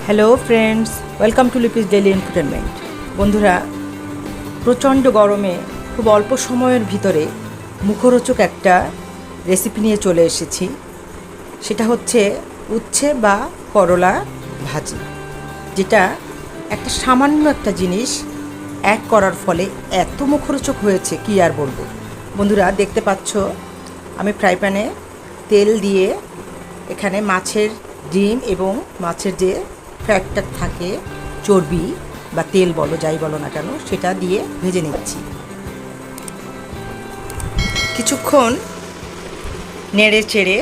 Hello friends, welcome to Lipi's daily entertainment. বন্ধুরা, প্রচণ্ড গরমে খুব অল্প সময়ের ভিতরে মুখরোচক একটা রেসিপি নিয়ে চলে এসেছি। সেটা হচ্ছে উচ্ছে বা করলা ভাজি, যেটা একটা সামান্য একটা জিনিস অ্যাড করার ফলে এত মুখরোচক হয়েছে কি আর বলবো। বন্ধুরা, দেখতে পাচ্ছ আমি ফ্রাই প্যানে তেল দিয়ে এখানে মাছের ডিম এবং মাছের যে ফ্যাটটা থাকে, চর্বি বা তেল বলো যাই বলো না কেন, সেটা দিয়ে ভেজে নিচ্ছি। কিছুক্ষণ নেড়ে চেড়ে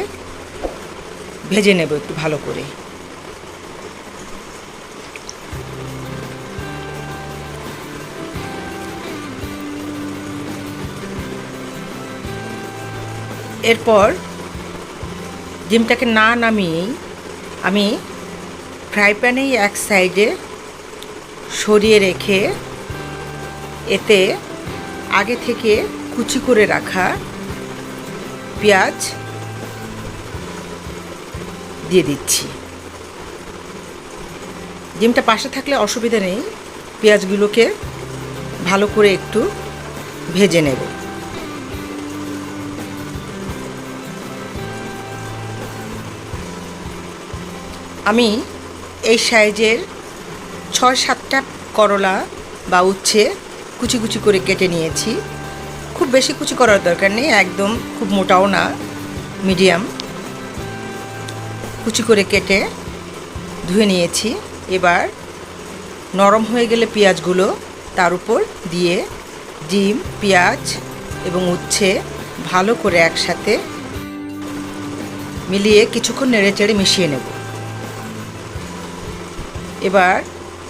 ভেজে নেব একটু ভালো করে। এরপর ডিমটাকে না নামিয়েই আমি ফ্রাই প্যানেই এক সাইডে সরিয়ে রেখে এতে আগে থেকে কুচি করে রাখা পেঁয়াজ দিয়ে দিচ্ছি। ডিমটা পাশে থাকলে অসুবিধা নেই, পেঁয়াজগুলোকে ভালো করে একটু ভেজে নেব। আমি এই সাইজের 6-7টা করলা বা উচ্ছে কুচি কুচি করে কেটে নিয়েছি। খুব বেশি কুচি করার দরকার নেই, একদম খুব মোটাও না, মিডিয়াম কুচি করে কেটে ধুয়ে নিয়েছি। এবার নরম হয়ে গেলে পেঁয়াজগুলো তার উপর দিয়ে ডিম, পেঁয়াজ এবং উচ্ছে ভালো করে একসাথে মিলিয়ে কিছুক্ষণ নেড়ে চেড়ে মিশিয়ে নেব। এবার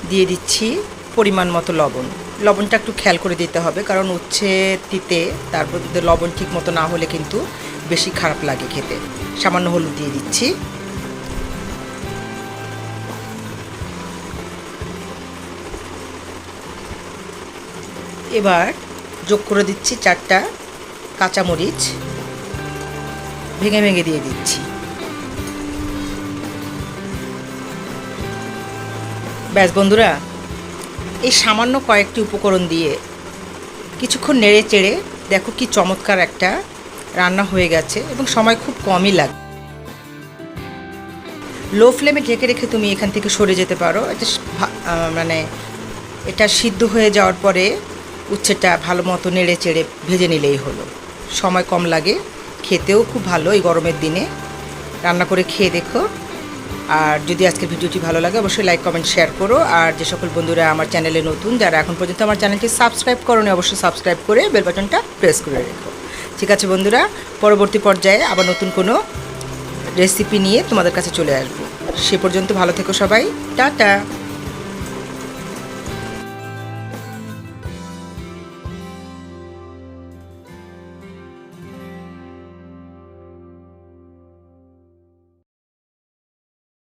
দিয়ে দিচ্ছি পরিমাণ মতো লবণ। লবণটা একটু খেয়াল করে দিতে হবে, কারণ উচ্ছে তিতে, তারপর লবণ ঠিক মতো না হলে কিন্তু বেশি খারাপ লাগে খেতে। সামান্য হলুদ দিয়ে দিচ্ছি। এবার যোগ করে দিচ্ছি 4টা কাঁচামরিচ, ভেঙে ভেঙে দিয়ে দিচ্ছি। ব্যাস বন্ধুরা, এই সামান্য কয়েকটি উপকরণ দিয়ে কিছুক্ষণ নেড়ে চেড়ে দেখো কি চমৎকার একটা রান্না হয়ে গেছে এবং সময় খুব কমই লাগে। লো ফ্লেমে ঢেকে রেখে তুমি এখান থেকে সরে যেতে পারো। এটা সিদ্ধ হয়ে যাওয়ার পরে উচ্ছেটা ভালো মতো নেড়ে চেড়ে ভেজে নিলেই হলো। সময় কম লাগে, খেতেও খুব ভালো। এই গরমের দিনে রান্না করে খেয়ে দেখো। আর যদি আজকের ভিডিওটি ভালো লাগে অবশ্যই লাইক, কমেন্ট, শেয়ার করো। আর যে সকল বন্ধুরা আমার চ্যানেলে নতুন, যারা এখন পর্যন্ত আমার চ্যানেলটি সাবস্ক্রাইব করোনি, অবশ্যই সাবস্ক্রাইব করে বেল বাটনটা প্রেস করে রেখো। ঠিক আছে বন্ধুরা, পরবর্তী পর্যায়ে আবার নতুন কোনো রেসিপি নিয়ে তোমাদের কাছে চলে আসবো। সে পর্যন্ত ভালো থেকো সবাই, টাটা।